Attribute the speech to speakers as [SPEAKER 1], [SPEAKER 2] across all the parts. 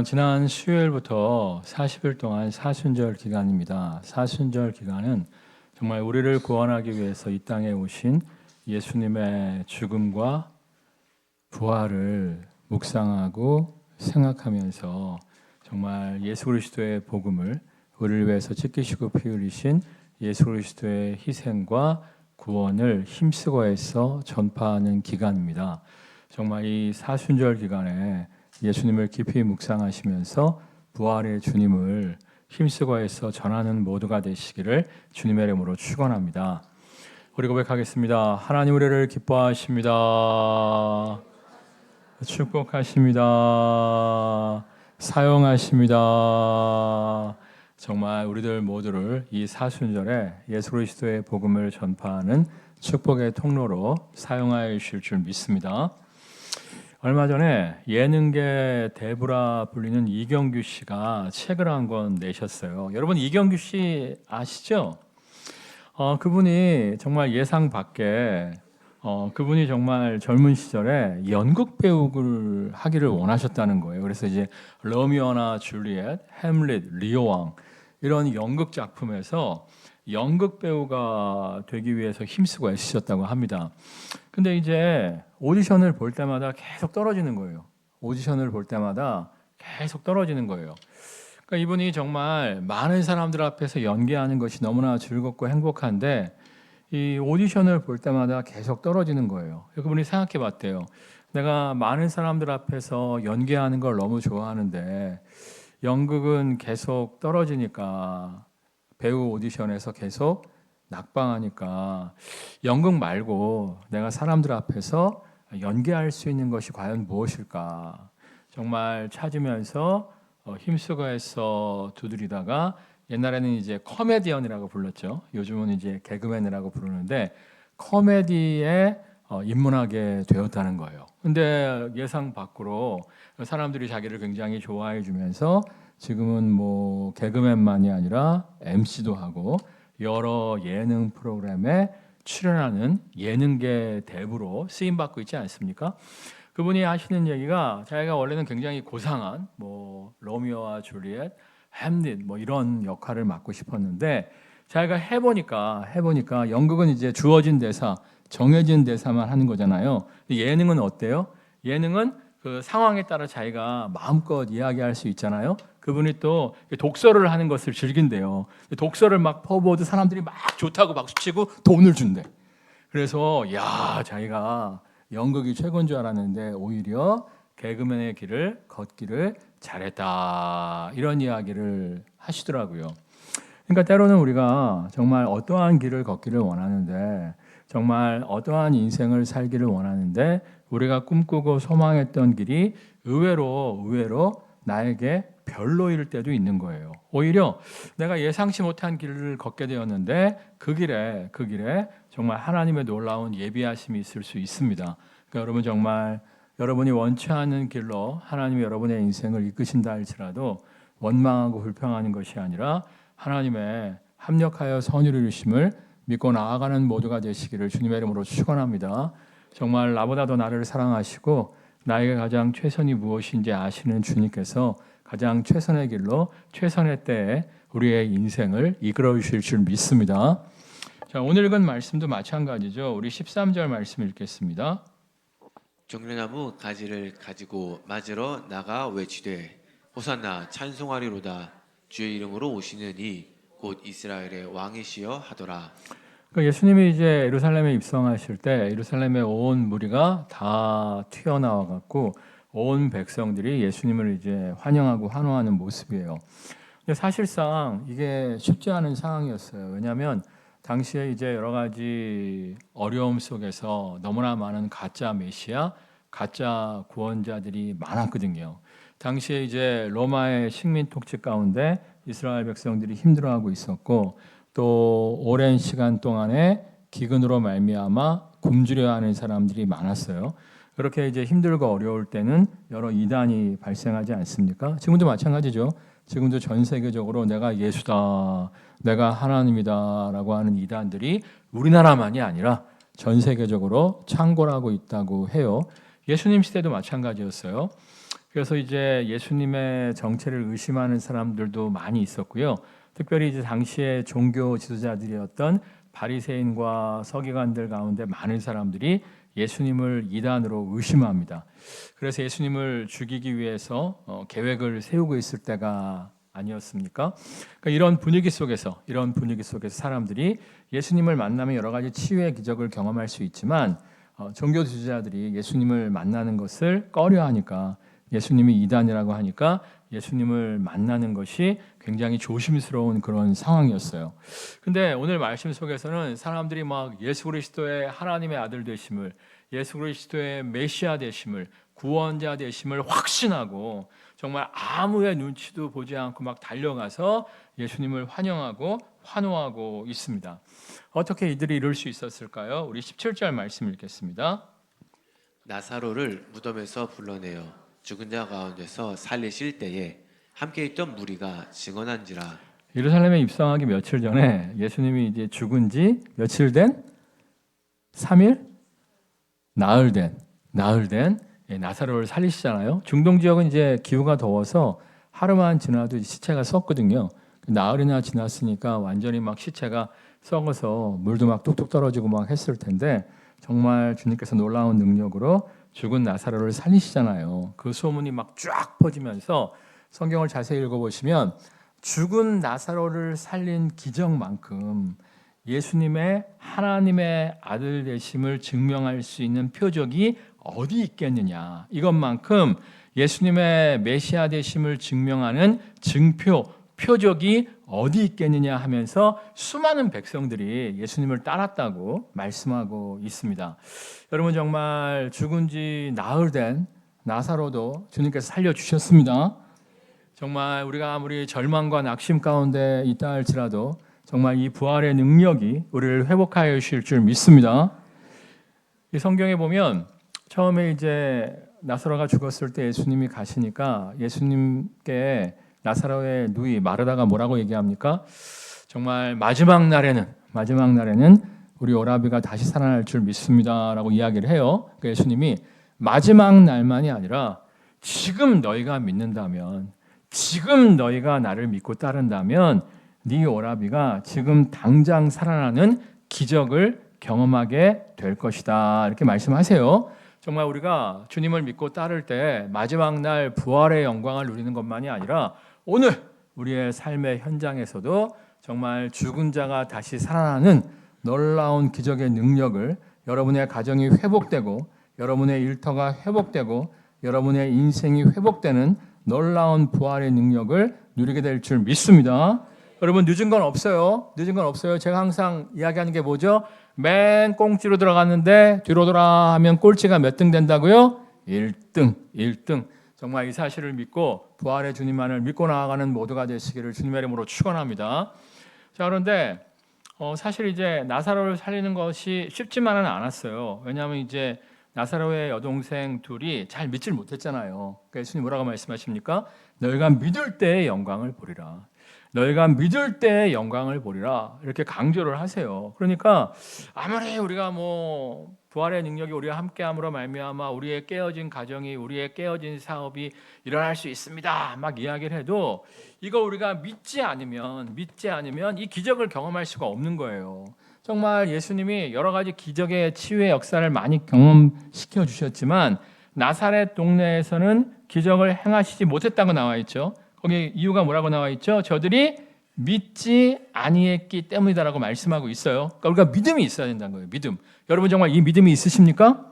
[SPEAKER 1] 지난 수요일부터 40일 동안 사순절 기간입니다. 사순절 기간은 정말 우리를 구원하기 위해서 이 땅에 오신 예수님의 죽음과 부활을 묵상하고 생각하면서 정말 예수 그리스도의 복음을 우리를 위해서 찢기시고 피 흘리신 예수 그리스도의 희생과 구원을 힘쓰고 해서 전파하는 기간입니다. 정말 이 사순절 기간에 예수님을 깊이 묵상하시면서 부활의 주님을 힘쓰고 해서 전하는 모두가 되시기를 주님의 이름으로 축원합니다. 우리 고백하겠습니다. 하나님 우리를 기뻐하십니다. 축복하십니다. 사용하십니다. 정말 우리들 모두를 이 사순절에 예수 그리스도의 복음을 전파하는 축복의 통로로 사용하여 주실 줄 믿습니다. 얼마 전에 예능계 대부라 불리는 이경규 씨가 책을 한 권 내셨어요. 여러분 이경규 씨 아시죠? 그분이 정말 예상 밖에 그분이 정말 젊은 시절에 연극 배우를 하기를 원하셨다는 거예요. 그래서 이제 로미오나 줄리엣, 햄릿, 리오왕 이런 연극 작품에서 연극 배우가 되기 위해서 힘쓰고 애쓰셨다고 합니다. 근데 이제 오디션을 볼 때마다 계속 떨어지는 거예요. 오디션을 볼 때마다 계속 떨어지는 거예요. 그러니까 이분이 정말 많은 사람들 앞에서 연기하는 것이 너무나 즐겁고 행복한데 이 오디션을 볼 때마다 계속 떨어지는 거예요. 그분이 생각해 봤대요. 내가 많은 사람들 앞에서 연기하는 걸 너무 좋아하는데 연극은 계속 떨어지니까 배우 오디션에서 계속 낙방하니까 연극 말고 내가 사람들 앞에서 연기할 수 있는 것이 과연 무엇일까 정말 찾으면서 힘쓰고 해서 두드리다가 옛날에는 이제 코미디언이라고 불렀죠. 요즘은 이제 개그맨이라고 부르는데 코미디에 입문하게 되었다는 거예요. 근데 예상 밖으로 사람들이 자기를 굉장히 좋아해 주면서 지금은 뭐 개그맨만이 아니라 MC도 하고 여러 예능 프로그램에 출연하는 예능계 대부로 쓰임 받고 있지 않습니까? 그분이 하시는 얘기가 자기가 원래는 굉장히 고상한 뭐 로미오와 줄리엣, 햄릿 뭐 이런 역할을 맡고 싶었는데 자기가 해보니까 연극은 이제 주어진 대사, 정해진 대사만 하는 거잖아요. 예능은 어때요? 예능은 그 상황에 따라 자기가 마음껏 이야기할 수 있잖아요. 그분이 또 독서를 하는 것을 즐긴대요. 독서를 막 퍼부어도 사람들이 막 좋다고 박수치고 돈을 준대. 그래서 야 자기가 연극이 최고인 줄 알았는데 오히려 개그맨의 길을 걷기를 잘했다 이런 이야기를 하시더라고요. 그러니까 때로는 우리가 정말 어떠한 길을 걷기를 원하는데 정말 어떠한 인생을 살기를 원하는데 우리가 꿈꾸고 소망했던 길이 의외로 나에게 별로일 때도 있는 거예요. 오히려 내가 예상치 못한 길을 걷게 되었는데 그 길에 정말 하나님의 놀라운 예비하심이 있을 수 있습니다. 그러니까 여러분 정말 여러분이 원치 않는 길로 하나님이 여러분의 인생을 이끄신다 할지라도 원망하고 불평하는 것이 아니라 하나님의 합력하여 선의를 이루심을 믿고 나아가는 모두가 되시기를 주님의 이름으로 축원합니다. 정말 나보다 더 나를 사랑하시고 나에게 가장 최선이 무엇인지 아시는 주님께서 가장 최선의 길로 최선의 때에 우리의 인생을 이끌어 주실 줄 믿습니다. 자, 오늘 읽은 말씀도 마찬가지죠. 우리 13절 말씀 읽겠습니다.
[SPEAKER 2] 종려나무 가지를 가지고 맞으러 나가 외치되 호산나 찬송하리로다 주의 이름으로 오시는 이 곧 이스라엘의 왕이시여 하더라.
[SPEAKER 1] 그러니까 예수님이 이제 예루살렘에 입성하실 때 예루살렘의 온 무리가 다 튀어나와 갖고 온 백성들이 예수님을 이제 환영하고 환호하는 모습이에요. 근데 사실상 이게 쉽지 않은 상황이었어요. 왜냐하면 당시에 이제 여러 가지 어려움 속에서 너무나 많은 가짜 메시아, 가짜 구원자들이 많았거든요. 당시에 이제 로마의 식민 통치 가운데 이스라엘 백성들이 힘들어하고 있었고 또 오랜 시간 동안에 기근으로 말미암아 굶주려 하는 사람들이 많았어요. 그렇게 이제 힘들고 어려울 때는 여러 이단이 발생하지 않습니까? 지금도 마찬가지죠. 지금도 전 세계적으로 내가 예수다, 내가 하나님이다라고 하는 이단들이 우리나라만이 아니라 전 세계적으로 창궐하고 있다고 해요. 예수님 시대도 마찬가지였어요. 그래서 이제 예수님의 정체를 의심하는 사람들도 많이 있었고요. 특별히 이제 당시의 종교 지도자들이었던 바리새인과 서기관들 가운데 많은 사람들이 예수님을 이단으로 의심합니다. 그래서 예수님을 죽이기 위해서 계획을 세우고 있을 때가 아니었습니까? 그러니까 이런 분위기 속에서 사람들이 예수님을 만나면 여러 가지 치유의 기적을 경험할 수 있지만 종교 지도자들이 예수님을 만나는 것을 꺼려하니까 예수님이 이단이라고 하니까 예수님을 만나는 것이 굉장히 조심스러운 그런 상황이었어요. 근데 오늘 말씀 속에서는 사람들이 막 예수 그리스도의 하나님의 아들 되심을, 예수 그리스도의 메시아 되심을, 구원자 되심을 확신하고 정말 아무의 눈치도 보지 않고 막 달려가서 예수님을 환영하고 환호하고 있습니다. 어떻게 이들이 이룰 수 있었을까요? 우리 17절 말씀 읽겠습니다.
[SPEAKER 2] 나사로를 무덤에서 불러내어 죽은 자 가운데서 살리실 때에 함께 있던 무리가 증언한지라.
[SPEAKER 1] 예루살렘에 입성하기 며칠 전에 예수님이 이제 죽은 지 며칠 된? 3일? 나흘 된 나사로를 살리시잖아요. 중동 지역은 이제 기후가 더워서 하루만 지나도 시체가 썩거든요. 나흘이나 지났으니까 완전히 막 시체가 썩어서 물도 막 뚝뚝 떨어지고 막 했을 텐데 정말 주님께서 놀라운 능력으로 죽은 나사로를 살리시잖아요. 그 소문이 막 쫙 퍼지면서 성경을 자세히 읽어보시면 죽은 나사로를 살린 기적만큼 예수님의 하나님의 아들 되심을 증명할 수 있는 표적이 어디 있겠느냐. 이것만큼 예수님의 메시아 되심을 증명하는 증표, 표적이 어디 있겠느냐 하면서 수많은 백성들이 예수님을 따랐다고 말씀하고 있습니다. 여러분 정말 죽은 지 나흘 된 나사로도 주님께서 살려주셨습니다. 정말 우리가 아무리 절망과 낙심 가운데 있다 할지라도 정말 이 부활의 능력이 우리를 회복하여 주실 줄 믿습니다. 이 성경에 보면 처음에 이제 나사로가 죽었을 때 예수님이 가시니까 예수님께 나사로의 누이 마르다가 뭐라고 얘기합니까? 정말 마지막 날에는 우리 오라비가 다시 살아날 줄 믿습니다라고 이야기를 해요. 그러니까 예수님이 마지막 날만이 아니라 지금 너희가 믿는다면, 지금 너희가 나를 믿고 따른다면 네 오라비가 지금 당장 살아나는 기적을 경험하게 될 것이다. 이렇게 말씀하세요. 정말 우리가 주님을 믿고 따를 때 마지막 날 부활의 영광을 누리는 것만이 아니라 오늘 우리의 삶의 현장에서도 정말 죽은 자가 다시 살아나는 놀라운 기적의 능력을 여러분의 가정이 회복되고 여러분의 일터가 회복되고 여러분의 인생이 회복되는 놀라운 부활의 능력을 누리게 될 줄 믿습니다. 여러분 늦은 건 없어요. 제가 항상 이야기하는 게 뭐죠? 맨 꽁지로 들어갔는데 뒤로 돌아 하면 꼴찌가 몇 등 된다고요? 1등. 정말 이 사실을 믿고 부활의 주님만을 믿고 나아가는 모두가 되시기를 주님의 이름으로 축원합니다. 자, 그런데 사실 이제 나사로를 살리는 것이 쉽지만은 않았어요. 왜냐하면 이제 나사로의 여동생 둘이 잘 믿질 못했잖아요. 그러니까 예수님 뭐라고 말씀하십니까? 너희가 믿을 때의 영광을 보리라. 이렇게 강조를 하세요. 그러니까 아무리 우리가 부활의 능력이 우리와 함께함으로 말미암아 우리의 깨어진 가정이, 우리의 깨어진 사업이 일어날 수 있습니다. 막 이야기를 해도 이거 우리가 믿지 않으면 이 기적을 경험할 수가 없는 거예요. 정말 예수님이 여러 가지 기적의 치유의 역사를 많이 경험시켜 주셨지만 나사렛 동네에서는 기적을 행하시지 못했다고 나와 있죠. 거기 이유가 뭐라고 나와 있죠? 저들이 믿지 아니했기 때문이다라고 말씀하고 있어요. 그러니까 우리가 믿음이 있어야 된다는 거예요. 믿음. 여러분 정말 이 믿음이 있으십니까?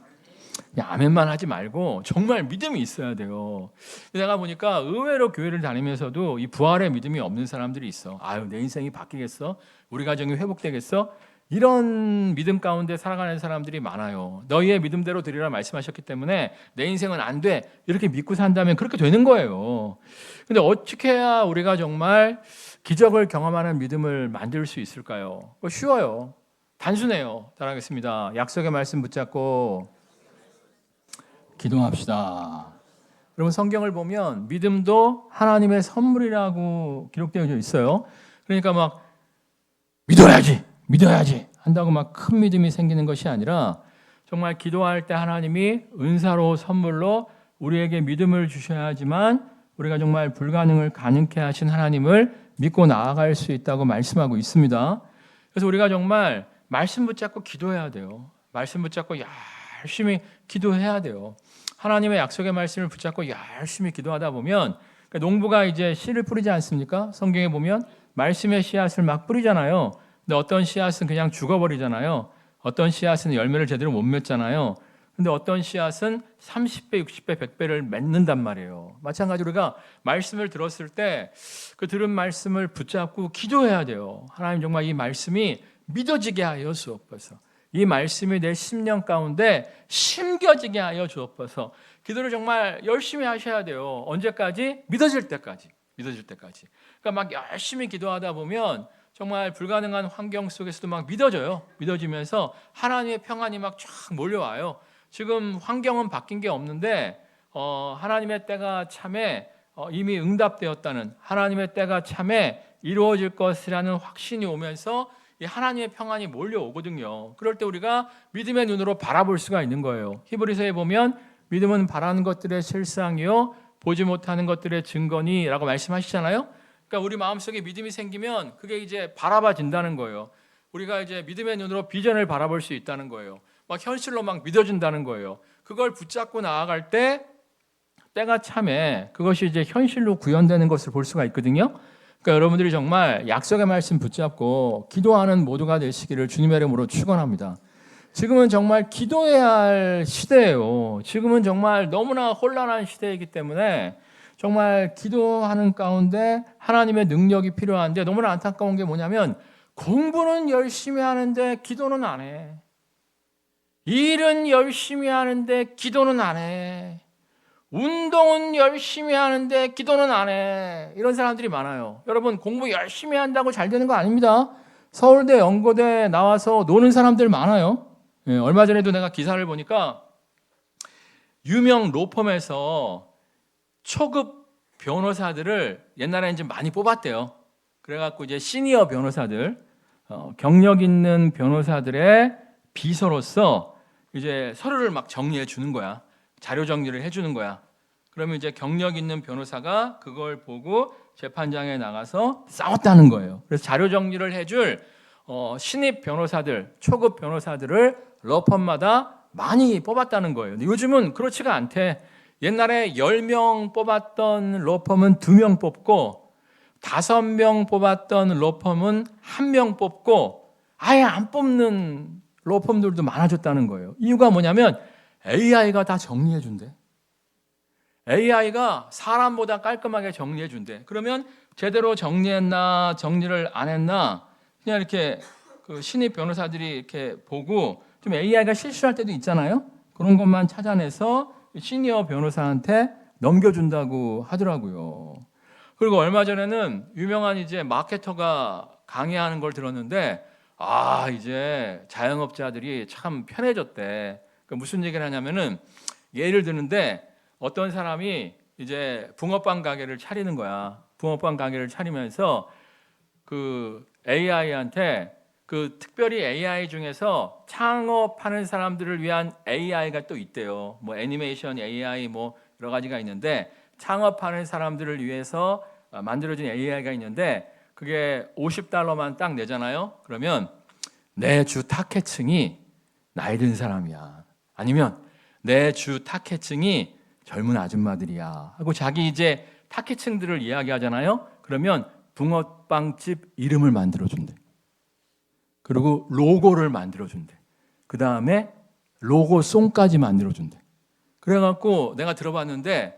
[SPEAKER 1] 아멘만 하지 말고 정말 믿음이 있어야 돼요. 내가 보니까 의외로 교회를 다니면서도 이 부활의 믿음이 없는 사람들이 있어. 내 인생이 바뀌겠어? 우리 가정이 회복되겠어? 이런 믿음 가운데 살아가는 사람들이 많아요. 너희의 믿음대로 드리라 말씀하셨기 때문에 내 인생은 안 돼. 이렇게 믿고 산다면 그렇게 되는 거예요. 근데 어떻게 해야 우리가 정말 기적을 경험하는 믿음을 만들 수 있을까요? 쉬워요. 단순해요. 따라하겠습니다. 약속의 말씀 붙잡고 기도합시다. 여러분 성경을 보면 믿음도 하나님의 선물이라고 기록되어 있어요. 그러니까 막 믿어야지 한다고 막 큰 믿음이 생기는 것이 아니라 정말 기도할 때 하나님이 은사로 선물로 우리에게 믿음을 주셔야 하지만 우리가 정말 불가능을 가능케 하신 하나님을 믿고 나아갈 수 있다고 말씀하고 있습니다. 그래서 우리가 정말 말씀 붙잡고 기도해야 돼요. 말씀 붙잡고 열심히 기도해야 돼요. 하나님의 약속의 말씀을 붙잡고 열심히 기도하다 보면 농부가 이제 씨를 뿌리지 않습니까? 성경에 보면 말씀의 씨앗을 막 뿌리잖아요. 근데 어떤 씨앗은 그냥 죽어버리잖아요. 어떤 씨앗은 열매를 제대로 못 맺잖아요. 근데 어떤 씨앗은 30배, 60배, 100배를 맺는단 말이에요. 마찬가지로 우리가 말씀을 들었을 때 그 들은 말씀을 붙잡고 기도해야 돼요. 하나님 정말 이 말씀이 믿어지게 하여 주옵소서. 이 말씀이 내 심령 가운데 심겨지게 하여 주옵소서. 기도를 정말 열심히 하셔야 돼요. 언제까지? 믿어질 때까지. 믿어질 때까지. 그러니까 막 열심히 기도하다 보면 정말 불가능한 환경 속에서도 막 믿어져요. 믿어지면서 하나님의 평안이 막 쫙 몰려와요. 지금 환경은 바뀐 게 없는데 하나님의 때가 참에 이미 응답되었다는, 하나님의 때가 참에 이루어질 것이라는 확신이 오면서 이 하나님의 평안이 몰려오거든요. 그럴 때 우리가 믿음의 눈으로 바라볼 수가 있는 거예요. 히브리서에 보면 믿음은 바라는 것들의 실상이요 보지 못하는 것들의 증거니라고 말씀하시잖아요. 그러니까 우리 마음속에 믿음이 생기면 그게 이제 바라봐진다는 거예요. 우리가 이제 믿음의 눈으로 비전을 바라볼 수 있다는 거예요. 막 현실로 막 믿어진다는 거예요. 그걸 붙잡고 나아갈 때 때가 참에 그것이 이제 현실로 구현되는 것을 볼 수가 있거든요. 그러니까 여러분들이 정말 약속의 말씀 붙잡고 기도하는 모두가 되시기를 주님의 이름으로 축원합니다. 지금은 정말 기도해야 할 시대예요. 지금은 정말 너무나 혼란한 시대이기 때문에 정말 기도하는 가운데 하나님의 능력이 필요한데 너무나 안타까운 게 뭐냐면 공부는 열심히 하는데 기도는 안 해. 일은 열심히 하는데 기도는 안 해. 운동은 열심히 하는데 기도는 안 해. 이런 사람들이 많아요. 여러분 공부 열심히 한다고 잘 되는 거 아닙니다. 서울대, 연고대 나와서 노는 사람들 많아요. 얼마 전에도 내가 기사를 보니까 유명 로펌에서 초급 변호사들을 옛날에 이제 많이 뽑았대요. 그래갖고 이제 시니어 변호사들, 경력 있는 변호사들의 비서로서 이제 서류를 막 정리해 주는 거야. 자료 정리를 해주는 거야. 그러면 이제 경력 있는 변호사가 그걸 보고 재판장에 나가서 싸웠다는 거예요. 그래서 자료 정리를 해줄 신입 변호사들, 초급 변호사들을 러펌마다 많이 뽑았다는 거예요. 근데 요즘은 그렇지가 않대. 옛날에 10명 뽑았던 러펌은 2명 뽑고 5명 뽑았던 러펌은 1명 뽑고 아예 안 뽑는 러펌들도 많아졌다는 거예요. 이유가 뭐냐면 AI가 다 정리해 준대. AI가 사람보다 깔끔하게 정리해 준대. 그러면 제대로 정리했나 정리를 안 했나 그냥 이렇게 그 신입 변호사들이 이렇게 보고 좀 AI가 실수할 때도 있잖아요. 그런 것만 찾아내서 시니어 변호사한테 넘겨준다고 하더라고요. 그리고 얼마 전에는 유명한 이제 마케터가 강의하는 걸 들었는데 이제 자영업자들이 참 편해졌대. 무슨 얘기를 하냐면은 예를 드는데 어떤 사람이 이제 붕어빵 가게를 차리는 거야. 붕어빵 가게를 차리면서 그 AI한테 그 특별히 AI 중에서 창업하는 사람들을 위한 AI가 또 있대요. 뭐 애니메이션 AI 뭐 여러 가지가 있는데 창업하는 사람들을 위해서 만들어진 AI가 있는데 그게 $50만 딱 내잖아요. 그러면 내 주 타겟층이 나이 든 사람이야. 아니면 내 주 타겟층이 젊은 아줌마들이야 하고 자기 이제 타겟층들을 이야기하잖아요. 그러면 붕어빵집 이름을 만들어준대. 그리고 로고를 만들어준대. 그 다음에 로고송까지 만들어준대. 그래갖고 내가 들어봤는데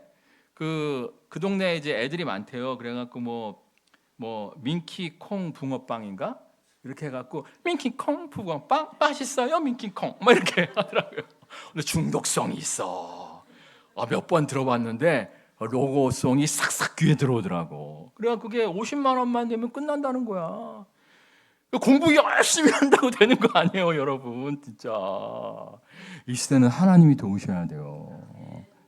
[SPEAKER 1] 그 동네에 이제 애들이 많대요. 그래갖고 뭐 민키콩 붕어빵인가? 이렇게 해갖고 민키콩 붕어빵 맛있어요 민키콩 막 이렇게 하더라고요. 근데 중독성이 있어. 몇 번 들어봤는데 로고송이 싹싹 귀에 들어오더라고. 그래갖고 그게 50만 원만 되면 끝난다는 거야. 공부 열심히 한다고 되는 거 아니에요, 여러분. 진짜 이 시대는 하나님이 도우셔야 돼요.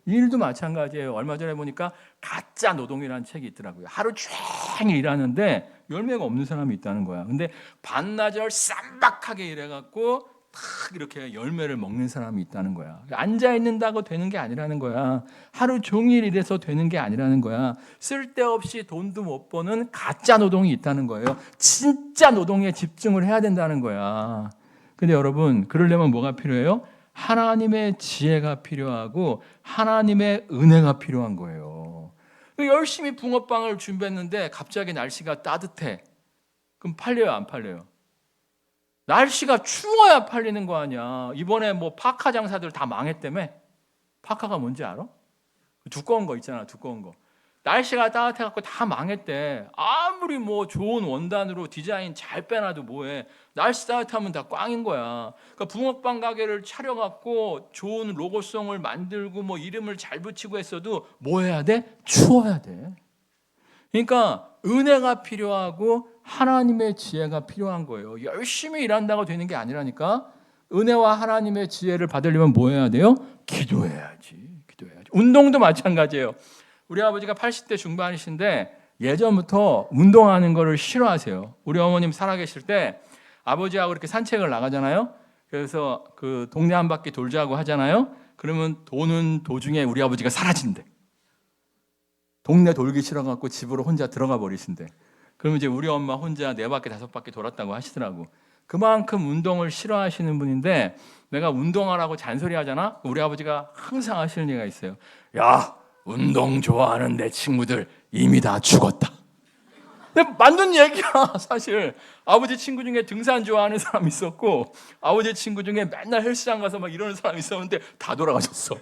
[SPEAKER 1] 이 일도 마찬가지예요. 얼마 전에 보니까 가짜 노동이라는 책이 있더라고요. 하루 종일 일하는데 열매가 없는 사람이 있다는 거야. 근데 반나절 쌈박하게 일해갖고 탁 이렇게 열매를 먹는 사람이 있다는 거야. 앉아 있는다고 되는 게 아니라는 거야. 하루 종일 일해서 되는 게 아니라는 거야. 쓸데없이 돈도 못 버는 가짜 노동이 있다는 거예요. 진짜 노동에 집중을 해야 된다는 거야. 근데 여러분, 그러려면 뭐가 필요해요? 하나님의 지혜가 필요하고 하나님의 은혜가 필요한 거예요. 열심히 붕어빵을 준비했는데 갑자기 날씨가 따뜻해. 그럼 팔려요, 안 팔려요? 날씨가 추워야 팔리는 거 아니야. 이번에 뭐 파카 장사들 다 망했다며. 파카가 뭔지 알아? 두꺼운 거 있잖아, 두꺼운 거. 날씨가 따뜻해갖고 다 망했대. 아무리 뭐 좋은 원단으로 디자인 잘 빼놔도 뭐해. 날씨 따뜻하면 다 꽝인 거야. 그러니까 붕어빵 가게를 차려갖고 좋은 로고송을 만들고 뭐 이름을 잘 붙이고 했어도 뭐 해야 돼? 추워야 돼. 그러니까 은혜가 필요하고 하나님의 지혜가 필요한 거예요. 열심히 일한다고 되는 게 아니라니까. 은혜와 하나님의 지혜를 받으려면 뭐 해야 돼요? 기도해야지. 운동도 마찬가지예요. 우리 아버지가 80대 중반이신데 예전부터 운동하는 거를 싫어하세요. 우리 어머님 살아계실 때 아버지하고 이렇게 산책을 나가잖아요. 그래서 그 동네 한 바퀴 돌자고 하잖아요. 그러면 도는 도중에 우리 아버지가 사라진대. 동네 돌기 싫어갖고 집으로 혼자 들어가 버리신대. 그러면 이제 우리 엄마 혼자 4바퀴 5바퀴 돌았다고 하시더라고. 그만큼 운동을 싫어하시는 분인데 내가 운동하라고 잔소리하잖아. 우리 아버지가 항상 하시는 얘기가 있어요. 야, 운동 좋아하는 내 친구들 이미 다 죽었다. 근데 맞는 얘기야. 사실 아버지 친구 중에 등산 좋아하는 사람 있었고 아버지 친구 중에 맨날 헬스장 가서 막 이러는 사람 있었는데 다 돌아가셨어.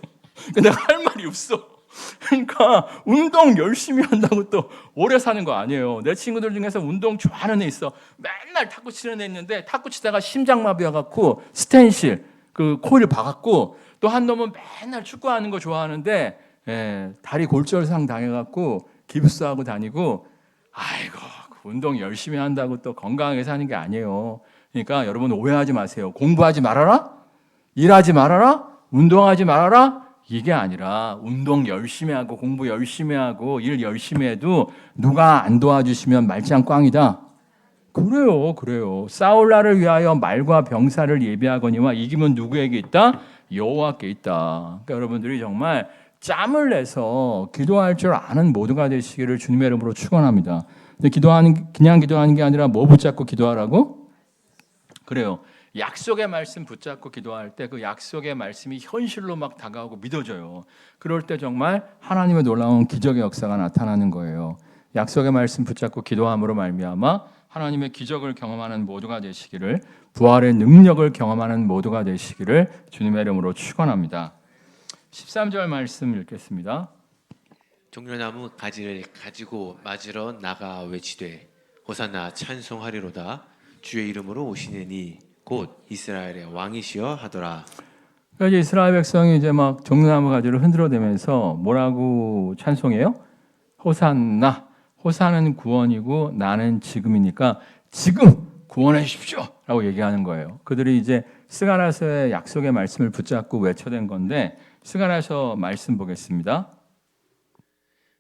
[SPEAKER 1] 근데 내가 할 말이 없어. 그러니까 운동 열심히 한다고 또 오래 사는 거 아니에요. 내 친구들 중에서 운동 좋아하는 애 있어. 맨날 탁구 치는 애 있는데 탁구 치다가 심장마비 와갖고 스텐실 그 코일 박았고 또 한 놈은 맨날 축구하는 거 좋아하는데 다리 골절상 당해갖고 깁스하고 다니고. 아이고, 운동 열심히 한다고 또 건강하게 사는 게 아니에요. 그러니까 여러분 오해하지 마세요. 공부하지 말아라? 일하지 말아라? 운동하지 말아라? 이게 아니라 운동 열심히 하고 공부 열심히 하고 일 열심히 해도 누가 안 도와주시면 말짱 꽝이다. 그래요. 싸울 날을 위하여 말과 병사를 예비하거니와 이김은 누구에게 있다? 여호와께 있다. 그러니까 여러분들이 정말 짬을 내서 기도할 줄 아는 모두가 되시기를 주님의 이름으로 축원합니다. 근데 그냥 기도하는 게 아니라 뭐 붙잡고 기도하라고? 그래요. 약속의 말씀 붙잡고 기도할 때 그 약속의 말씀이 현실로 막 다가오고 믿어져요. 그럴 때 정말 하나님의 놀라운 기적의 역사가 나타나는 거예요. 약속의 말씀 붙잡고 기도함으로 말미암아 하나님의 기적을 경험하는 모두가 되시기를, 부활의 능력을 경험하는 모두가 되시기를 주님의 이름으로 축원합니다. 13절 말씀 읽겠습니다.
[SPEAKER 2] 종려나무 가지를 가지고 맞으러 나가 외치되 호산나 찬송하리로다 주의 이름으로 오시느니 곧 이스라엘의 왕이시여 하더라.
[SPEAKER 1] 그러니까 이스라엘 백성이 이제 막 종려나무 가지를 흔들어대면서 뭐라고 찬송해요? 호산나. 호산은 구원이고 나는 지금이니까 지금 구원해 주십시오라고 얘기하는 거예요. 그들이 이제 스가랴서의 약속의 말씀을 붙잡고 외쳐댄 건데 스가랴서 말씀 보겠습니다.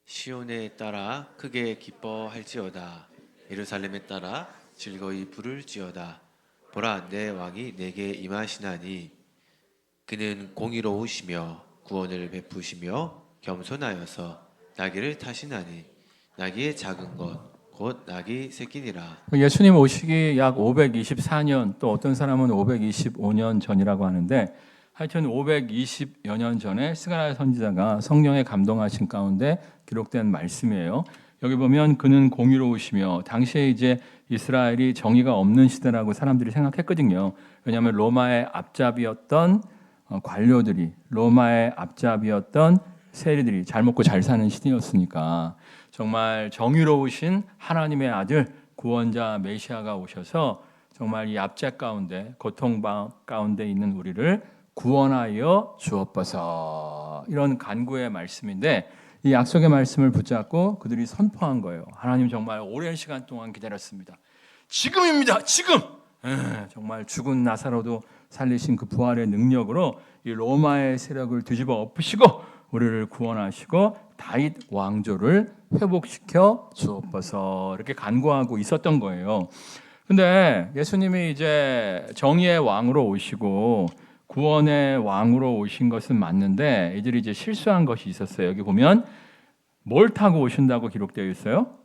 [SPEAKER 2] 시온에 따라 크게 기뻐할지어다 예루살렘에 따라 즐거이 부를지어다 보라 내 왕이 내게 임하시나니 그는 공의로우시며 구원을 베푸시며 겸손하여서 나귀를 타시나니 나귀의 작은 것 곧 나귀 새끼니라.
[SPEAKER 1] 예수님 오시기 약 524년, 또 어떤 사람은 525년 전이라고 하는데 하여튼 520여 년 전에 스가랴 선지자가 성령에 감동하신 가운데 기록된 말씀이에요. 여기 보면 그는 공의로우시며, 당시에 이제 이스라엘이 정의가 없는 시대라고 사람들이 생각했거든요. 왜냐하면 로마의 앞잡이였던 관료들이, 로마의 앞잡이였던 세리들이 잘 먹고 잘 사는 시대였으니까 정말 정의로우신 하나님의 아들 구원자 메시아가 오셔서 정말 이 압제 가운데, 고통 가운데 있는 우리를 구원하여 주옵소서, 이런 간구의 말씀인데 이 약속의 말씀을 붙잡고 그들이 선포한 거예요. 하나님 정말 오랜 시간 동안 기다렸습니다. 지금입니다. 지금. 정말 죽은 나사로도 살리신 그 부활의 능력으로 이 로마의 세력을 뒤집어 엎으시고 우리를 구원하시고 다윗 왕조를 회복시켜 주옵소서, 이렇게 간구하고 있었던 거예요. 근데 예수님이 이제 정의의 왕으로 오시고 구원의 왕으로 오신 것은 맞는데 이들이 이제 실수한 것이 있었어요. 여기 보면 뭘 타고 오신다고 기록되어 있어요?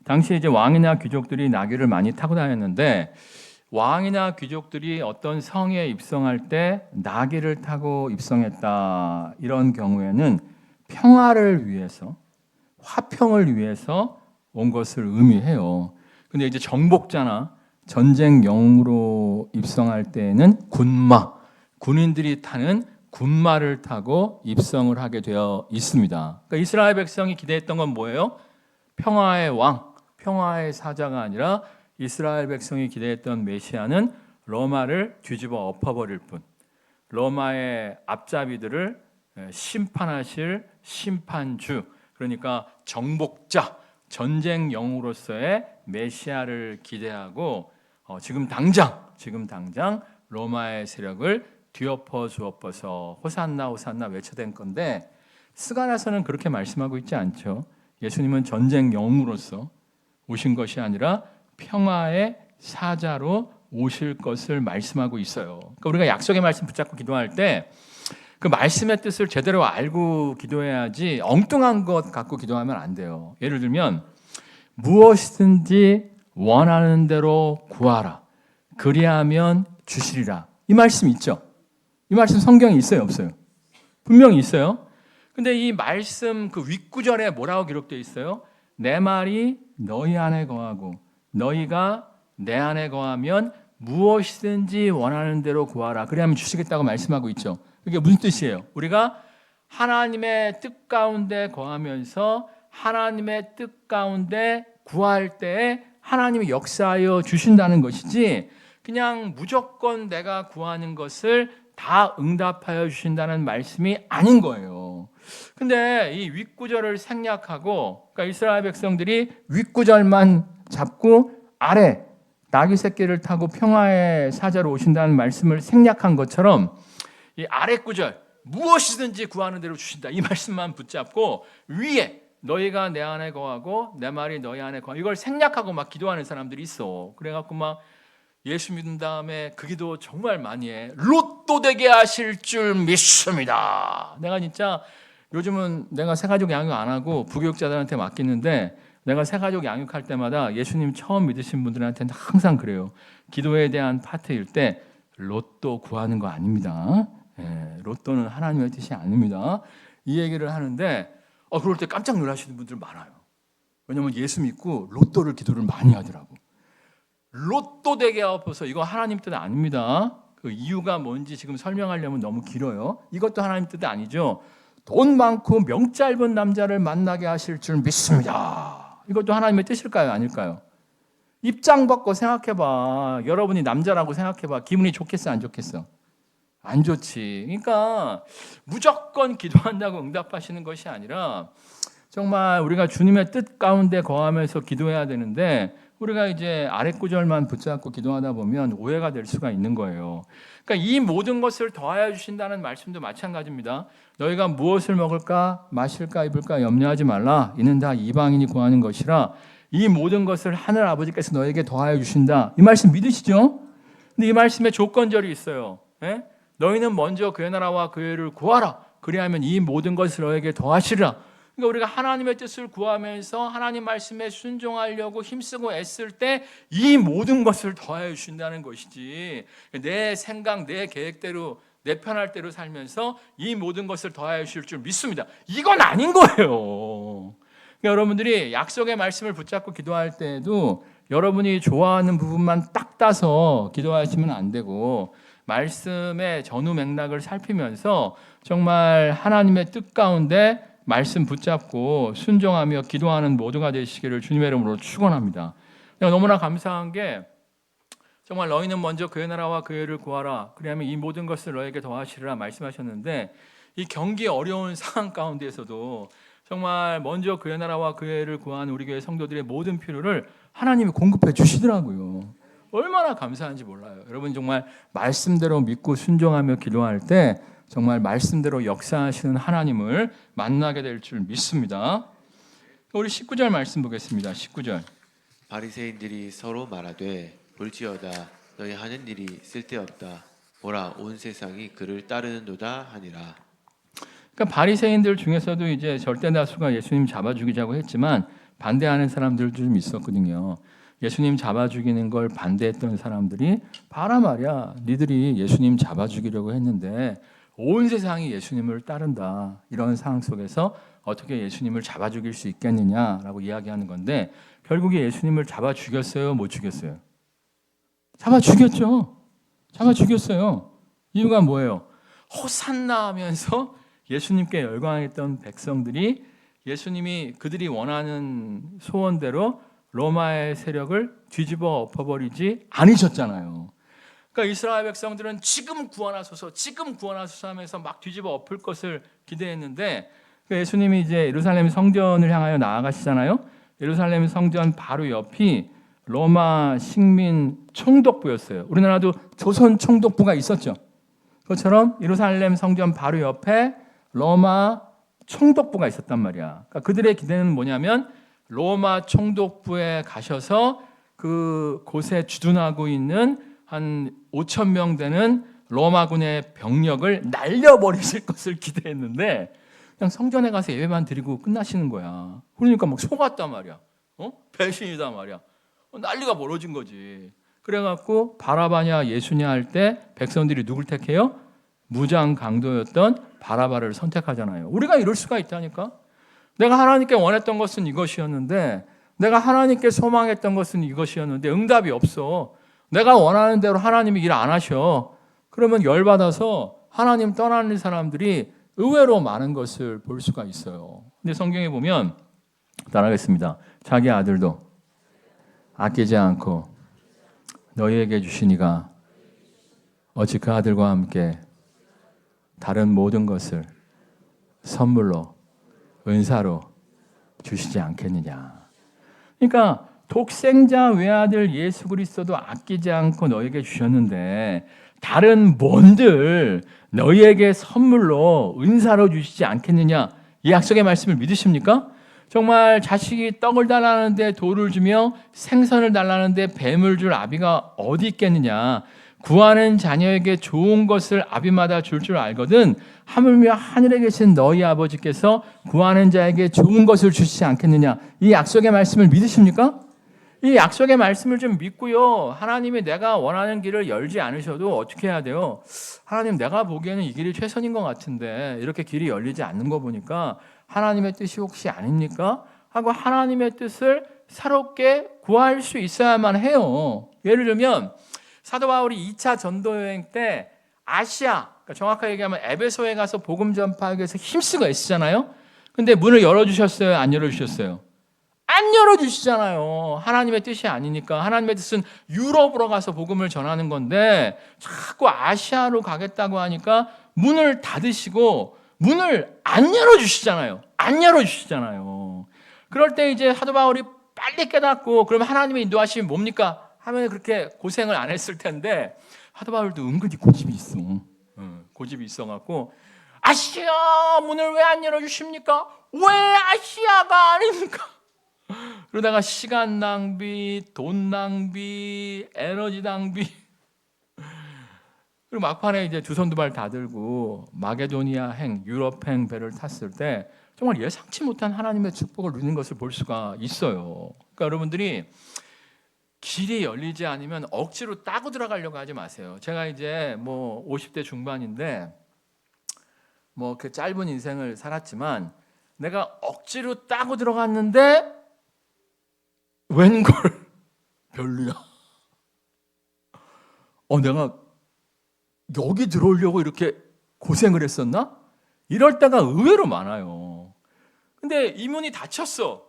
[SPEAKER 1] 당시 이제 왕이나 귀족들이 나귀를 많이 타고 다녔는데 왕이나 귀족들이 어떤 성에 입성할 때 나귀를 타고 입성했다. 이런 경우에는 평화를 위해서, 화평을 위해서 온 것을 의미해요. 근데 이제 정복자나 전쟁 영웅으로 입성할 때에는 군인들이 타는 군마를 타고 입성을 하게 되어 있습니다. 그러니까 이스라엘 백성이 기대했던 건 뭐예요? 평화의 왕, 평화의 사자가 아니라 이스라엘 백성이 기대했던 메시아는 로마를 뒤집어 엎어버릴 뿐, 로마의 앞잡이들을 심판하실 심판주, 그러니까 정복자, 전쟁 영웅으로서의 메시아를 기대하고 지금 당장 로마의 세력을 뒤엎어 주옵소서 호산나 호산나 외쳐댄 건데 스가랴서는 그렇게 말씀하고 있지 않죠. 예수님은 전쟁 영웅으로서 오신 것이 아니라 평화의 사자로 오실 것을 말씀하고 있어요. 그러니까 우리가 약속의 말씀 붙잡고 기도할 때 그 말씀의 뜻을 제대로 알고 기도해야지 엉뚱한 것 갖고 기도하면 안 돼요. 예를 들면 무엇이든지 원하는 대로 구하라. 그리하면 주시리라. 이 말씀 있죠? 이 말씀 성경에 있어요, 없어요? 분명히 있어요. 근데 이 말씀 그 윗구절에 뭐라고 기록되어 있어요? 내 말이 너희 안에 거하고 너희가 내 안에 거하면 무엇이든지 원하는 대로 구하라. 그리하면 주시겠다고 말씀하고 있죠. 이게 무슨 뜻이에요? 우리가 하나님의 뜻 가운데 거하면서 하나님의 뜻 가운데 구할 때 하나님이 역사하여 주신다는 것이지 그냥 무조건 내가 구하는 것을 다 응답하여 주신다는 말씀이 아닌 거예요. 근데 이 윗구절을 생략하고 그러니까 이스라엘 백성들이 윗구절만 잡고 아래 나귀 새끼를 타고 평화의 사자로 오신다는 말씀을 생략한 것처럼 이 아래 구절 무엇이든지 구하는 대로 주신다 이 말씀만 붙잡고 위에 너희가 내 안에 거하고 내 말이 너희 안에 거하고 이걸 생략하고 막 기도하는 사람들이 있어. 그래갖고 막 예수 믿은 다음에 그 기도 정말 많이 해. 로또 되게 하실 줄 믿습니다. 내가 진짜 요즘은 내가 새가족 양육 안 하고 부교육자들한테 맡기는데 내가 새가족 양육할 때마다 예수님 처음 믿으신 분들한테는 항상 그래요. 기도에 대한 파트일 때 로또 구하는 거 아닙니다. 로또는 하나님의 뜻이 아닙니다. 이 얘기를 하는데 그럴 때 깜짝 놀라시는 분들 많아요. 왜냐하면 예수 믿고 로또를 기도를 많이 하더라고. 로또 되게 하옵소서 이거 하나님 뜻 아닙니다. 그 이유가 뭔지 지금 설명하려면 너무 길어요. 이것도 하나님 뜻 아니죠. 돈 많고 명 짧은 남자를 만나게 하실 줄 믿습니다. 이것도 하나님의 뜻일까요? 아닐까요? 입장 바꿔 생각해봐. 여러분이 남자라고 생각해봐. 기분이 좋겠어? 안 좋겠어? 안 좋지. 그러니까 무조건 기도한다고 응답하시는 것이 아니라 정말 우리가 주님의 뜻 가운데 거하면서 기도해야 되는데 우리가 이제 아랫구절만 붙잡고 기도하다 보면 오해가 될 수가 있는 거예요. 그러니까 이 모든 것을 더하여 주신다는 말씀도 마찬가지입니다. 너희가 무엇을 먹을까 마실까 입을까 염려하지 말라. 이는 다 이방인이 구하는 것이라 이 모든 것을 하늘 아버지께서 너에게 더하여 주신다. 이 말씀 믿으시죠? 근데 이 말씀에 조건절이 있어요. 너희는 먼저 그의 나라와 그의 의를 구하라. 그리하면 이 모든 것을 너에게 더하시리라. 그러니까 우리가 하나님의 뜻을 구하면서 하나님 말씀에 순종하려고 힘쓰고 애쓸 때 이 모든 것을 더하여 주신다는 것이지 내 생각, 내 계획대로 내 편할 대로 살면서 이 모든 것을 더하여 주실 줄 믿습니다. 이건 아닌 거예요. 그러니까 여러분들이 약속의 말씀을 붙잡고 기도할 때에도 여러분이 좋아하는 부분만 딱 따서 기도하시면 안 되고 말씀의 전후 맥락을 살피면서 정말 하나님의 뜻 가운데 말씀 붙잡고 순종하며 기도하는 모두가 되시기를 주님의 이름으로 축원합니다. 너무나 감사한 게 정말 너희는 먼저 그의 나라와 그의 의를 구하라. 그리하면 이 모든 것을 너에게 더하시리라 말씀하셨는데 이 경기 어려운 상황 가운데에서도 정말 먼저 그의 나라와 그의 의를 구하는 우리 교회 성도들의 모든 필요를 하나님이 공급해 주시더라고요. 얼마나 감사한지 몰라요. 여러분 정말 말씀대로 믿고 순종하며 기도할 때 정말 말씀대로 역사하시는 하나님을 만나게 될 줄 믿습니다. 우리 19절 말씀 보겠습니다. 19절.
[SPEAKER 2] 바리새인들이 서로 말하되 볼지어다 너희 하는 일이 쓸데없다. 보라 온 세상이 그를 따르는도다 하니라.
[SPEAKER 1] 그러니까 바리새인들 중에서도 이제 절대 다수가 예수님 잡아 죽이자고 했지만 반대하는 사람들도 좀 있었거든요. 예수님 잡아 죽이는 걸 반대했던 사람들이 봐라 말이야. 니들이 예수님 잡아 죽이려고 했는데 온 세상이 예수님을 따른다. 이런 상황 속에서 어떻게 예수님을 잡아 죽일 수 있겠느냐라고 이야기하는 건데 결국에 예수님을 잡아 죽였어요? 못 죽였어요? 잡아 죽였죠. 잡아 죽였어요. 이유가 뭐예요? 호산나 하면서 예수님께 열광했던 백성들이 예수님이 그들이 원하는 소원대로 로마의 세력을 뒤집어 엎어버리지 않으셨잖아요. 그러니까 이스라엘 백성들은 지금 구원하소서, 지금 구원하소서 하면서 막 뒤집어 엎을 것을 기대했는데 예수님이 이제 예루살렘 성전을 향하여 나아가시잖아요. 예루살렘 성전 바로 옆이 로마 식민 총독부였어요. 우리나라도 조선 총독부가 있었죠. 그것처럼 예루살렘 성전 바로 옆에 로마 총독부가 있었단 말이야. 그러니까 그들의 기대는 뭐냐면 로마 총독부에 가셔서 그 곳에 주둔하고 있는 한 5천 명 되는 로마군의 병력을 날려버리실 것을 기대했는데 그냥 성전에 가서 예배만 드리고 끝나시는 거야. 그러니까 막 속았단 말이야. 배신이다 말이야. 난리가 벌어진 거지. 그래갖고 바라바냐 예수냐 할 때 백성들이 누굴 택해요? 무장 강도였던 바라바를 선택하잖아요. 우리가 이럴 수가 있다니까. 내가 하나님께 원했던 것은 이것이었는데 내가 하나님께 소망했던 것은 이것이었는데 응답이 없어. 내가 원하는 대로 하나님이 일 안 하셔. 그러면 열받아서 하나님 떠나는 사람들이 의외로 많은 것을 볼 수가 있어요. 근데 성경에 보면 따라하겠습니다. 자기 아들도 아끼지 않고 너희에게 주시니가 어찌 그 아들과 함께 다른 모든 것을 선물로 은사로 주시지 않겠느냐. 그러니까 독생자 외아들 예수 그리스도도 아끼지 않고 너희에게 주셨는데 다른 뭔들 너희에게 선물로 은사로 주시지 않겠느냐. 이 약속의 말씀을 믿으십니까? 정말 자식이 떡을 달라는데 돌을 주며 생선을 달라는데 뱀을 줄 아비가 어디 있겠느냐. 구하는 자녀에게 좋은 것을 아비마다 줄 줄 알거든 하물며 하늘에 계신 너희 아버지께서 구하는 자에게 좋은 것을 주시지 않겠느냐. 이 약속의 말씀을 믿으십니까? 이 약속의 말씀을 좀 믿고요. 하나님이 내가 원하는 길을 열지 않으셔도 어떻게 해야 돼요? 하나님 내가 보기에는 이 길이 최선인 것 같은데 이렇게 길이 열리지 않는 거 보니까 하나님의 뜻이 혹시 아닙니까? 하고 하나님의 뜻을 새롭게 구할 수 있어야만 해요. 예를 들면 사도 바울이 2차 전도 여행 때 아시아, 그러니까 정확하게 얘기하면 에베소에 가서 복음 전파하기 위해서 힘쓰고 애쓰잖아요. 근데 문을 열어주셨어요? 안 열어주셨어요? 안 열어주시잖아요. 하나님의 뜻이 아니니까. 하나님의 뜻은 유럽으로 가서 복음을 전하는 건데 자꾸 아시아로 가겠다고 하니까 문을 닫으시고 문을 안 열어주시잖아요. 안 열어주시잖아요. 그럴 때 이제 사도 바울이 빨리 깨닫고 그러면 하나님의 인도하심이 뭡니까? 하면 그렇게 고생을 안 했을 텐데 사도 바울도 은근히 고집이 있어. 고집이 있어갖고 아시아 문을 왜 안 열어주십니까? 왜 아시아가 아닙니까? 그러다가 시간 낭비, 돈 낭비, 에너지 낭비. 그리고 막판에 이제 두 손 두 발 다 들고 마게도니아 행, 유럽 행 배를 탔을 때 정말 예상치 못한 하나님의 축복을 누리는 것을 볼 수가 있어요. 그러니까 여러분들이 길이 열리지 않으면 억지로 따고 들어가려고 하지 마세요. 제가 이제 뭐 50대 중반인데 뭐 그 짧은 인생을 살았지만 내가 억지로 따고 들어갔는데 웬걸 별로야. 내가 여기 들어오려고 이렇게 고생을 했었나? 이럴 때가 의외로 많아요. 근데 이 문이 닫혔어.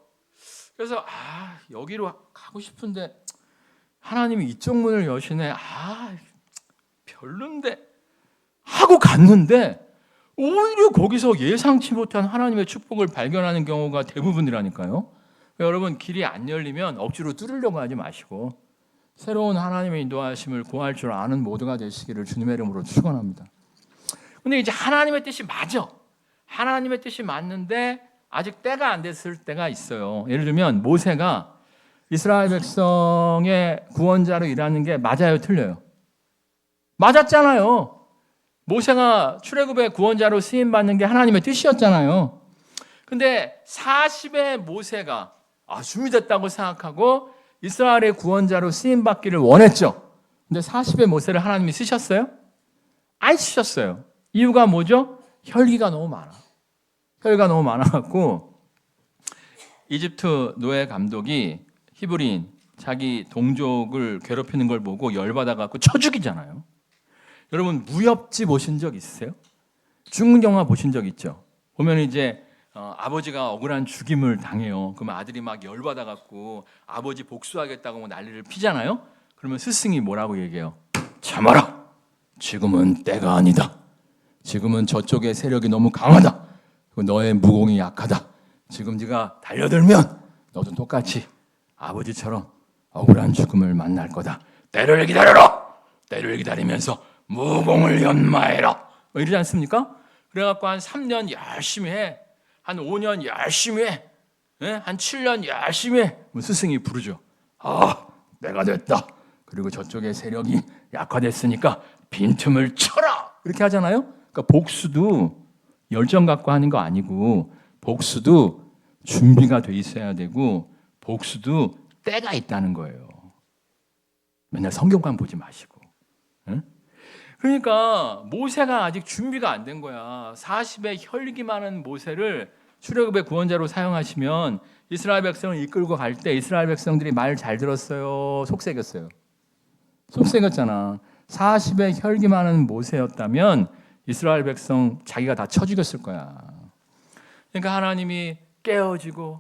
[SPEAKER 1] 그래서 여기로 가고 싶은데 하나님이 이쪽 문을 여시네. 별론데 하고 갔는데 오히려 거기서 예상치 못한 하나님의 축복을 발견하는 경우가 대부분이라니까요. 여러분 길이 안 열리면 억지로 뚫으려고 하지 마시고 새로운 하나님의 인도하심을 구할 줄 아는 모두가 되시기를 주님의 이름으로 축원합니다. 근데 이제 하나님의 뜻이 맞아. 하나님의 뜻이 맞는데 아직 때가 안 됐을 때가 있어요. 예를 들면 모세가 이스라엘 백성의 구원자로 일하는 게 맞아요, 틀려요? 맞았잖아요. 모세가 출애굽의 구원자로 쓰임 받는 게 하나님의 뜻이었잖아요. 근데 40의 모세가 준비됐다고 생각하고 이스라엘의 구원자로 쓰임 받기를 원했죠. 근데 40의 모세를 하나님이 쓰셨어요? 안 쓰셨어요. 이유가 뭐죠? 혈기가 너무 많아. 혈기가 너무 많아갖고 이집트 노예 감독이 히브리인 자기 동족을 괴롭히는 걸 보고 열받아갖고 쳐 죽이잖아요. 여러분 무협지 보신 적 있으세요? 중국 영화 보신 적 있죠? 보면 이제 아버지가 억울한 죽임을 당해요. 그러면 아들이 막 열받아갖고 아버지 복수하겠다고 난리를 피잖아요. 그러면 스승이 뭐라고 얘기해요? 참아라. 지금은 때가 아니다. 지금은 저쪽의 세력이 너무 강하다. 너의 무공이 약하다. 지금 네가 달려들면 너도 똑같이 아버지처럼 억울한 죽음을 만날 거다. 때를 기다려라. 때를 기다리면서 무공을 연마해라. 이러지 않습니까? 그래갖고 한 3년 열심히 해. 한 5년 열심히 해. 한 7년 열심히 해. 스승이 부르죠. 내가 됐다. 그리고 저쪽의 세력이 약화됐으니까 빈틈을 쳐라. 이렇게 하잖아요. 그러니까 복수도 열정 갖고 하는 거 아니고 복수도 준비가 돼 있어야 되고 복수도 때가 있다는 거예요. 맨날 성경만 보지 마시고. 그러니까 모세가 아직 준비가 안 된 거야. 40의 혈기 많은 모세를 출애굽의 구원자로 사용하시면 이스라엘 백성을 이끌고 갈 때 이스라엘 백성들이 말 잘 들었어요? 속삭였어요? 속삭였잖아. 40의 혈기 많은 모세였다면 이스라엘 백성 자기가 다 쳐 죽였을 거야. 그러니까 하나님이 깨어지고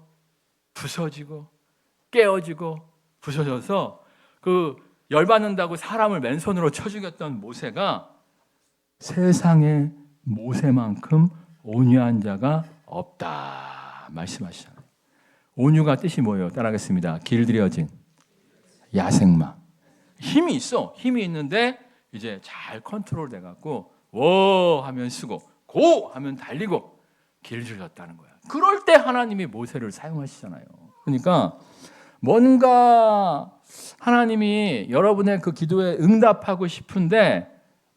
[SPEAKER 1] 부서지고 깨어지고 부서져서 그 열받는다고 사람을 맨손으로 쳐 죽였던 모세가 세상에 모세만큼 온유한 자가 없다 말씀하시잖아요. 온유가 뜻이 뭐예요? 따라하겠습니다. 길들여진 야생마. 힘이 있어. 힘이 있는데 이제 잘 컨트롤 돼갖고 워 하면 쓰고 고 하면 달리고 길들였다는 거야. 그럴 때 하나님이 모세를 사용하시잖아요. 그러니까 뭔가 하나님이 여러분의 그 기도에 응답하고 싶은데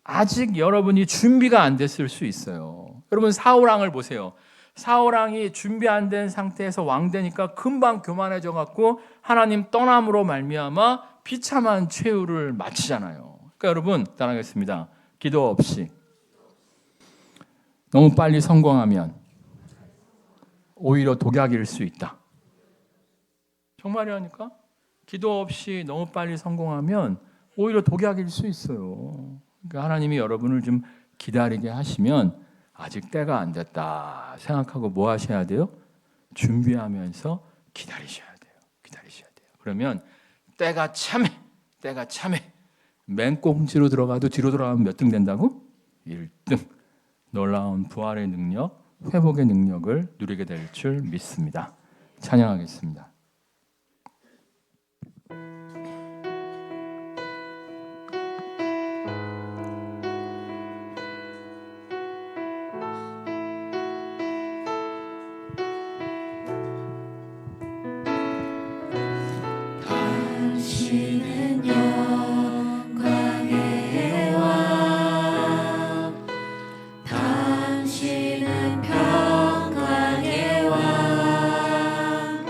[SPEAKER 1] 아직 여러분이 준비가 안 됐을 수 있어요. 여러분 사울왕을 보세요. 사울왕이 준비 안 된 상태에서 왕 되니까 금방 교만해져 갖고 하나님 떠남으로 말미암아 비참한 최후를 마치잖아요. 그러니까 여러분 따라하겠습니다. 기도 없이 너무 빨리 성공하면 오히려 독약일 수 있다. 정말이라니까? 기도 없이 너무 빨리 성공하면 오히려 독약일 수 있어요. 그러니까 하나님이 여러분을 좀 기다리게 하시면 아직 때가 안 됐다 생각하고 뭐 하셔야 돼요? 준비하면서 기다리셔야 돼요. 기다리셔야 돼요. 그러면 때가 참해. 맨꽁지로 들어가도 뒤로 돌아가면 몇 등 된다고? 1등. 놀라운 부활의 능력, 회복의 능력을 누리게 될 줄 믿습니다. 찬양하겠습니다.
[SPEAKER 3] 당신은 영광의 왕, 당신은 평강의 왕,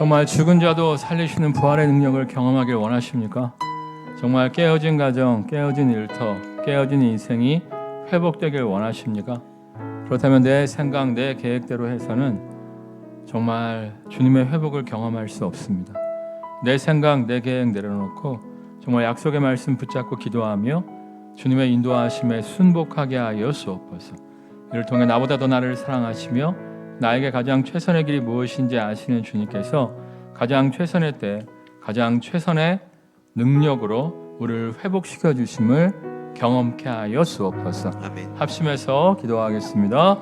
[SPEAKER 1] 정말 죽은 자도 살리시는 부활의 능력을 경험하길 원하십니까? 정말 깨어진 가정, 깨어진 일터, 깨어진 인생이 회복되길 원하십니까? 그렇다면 내 생각, 내 계획대로 해서는 정말 주님의 회복을 경험할 수 없습니다. 내 생각, 내 계획 내려놓고 정말 약속의 말씀 붙잡고 기도하며 주님의 인도하심에 순복하게 하여 주옵소서. 이를 통해 나보다 더 나를 사랑하시며 나에게 가장 최선의 길이 무엇인지 아시는 주님께서 가장 최선의 때 가장 최선의 능력으로 우리를 회복시켜 주심을 경험케 하여 주옵소서.
[SPEAKER 2] 아멘.
[SPEAKER 1] 합심해서 기도하겠습니다.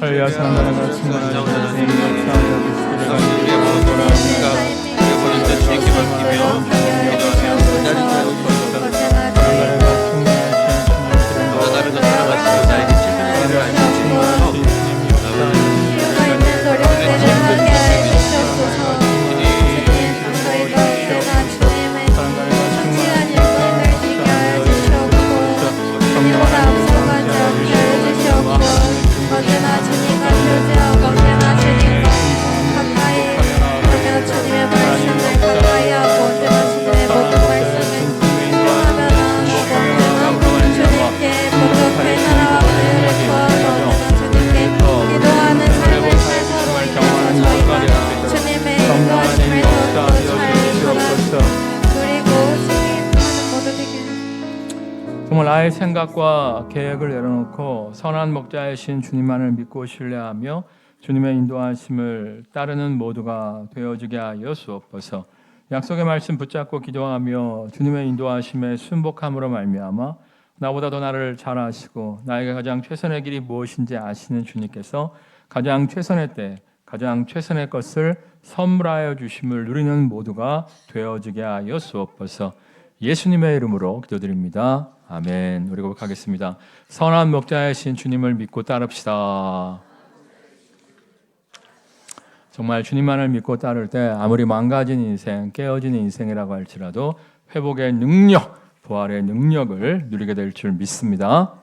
[SPEAKER 1] 할렐루야. 사랑하는 같은 정말 나의 생각과 계획을 내려놓고 선한 목자이신 주님만을 믿고 신뢰하며 주님의 인도하심을 따르는 모두가 되어지게 하여 주옵소서. 약속의 말씀 붙잡고 기도하며 주님의 인도하심에 순복함으로 말미암아 나보다 더 나를 잘 아시고 나에게 가장 최선의 길이 무엇인지 아시는 주님께서 가장 최선의 때 가장 최선의 것을 선물하여 주심을 누리는 모두가 되어지게 하여 주옵소서. 예수님의 이름으로 기도드립니다. 아멘. 우리 고백하겠습니다. 선한 목자이신 주님을 믿고 따릅시다. 정말 주님만을 믿고 따를 때 아무리 망가진 인생, 깨어진 인생이라고 할지라도 회복의 능력, 부활의 능력을 누리게 될 줄 믿습니다.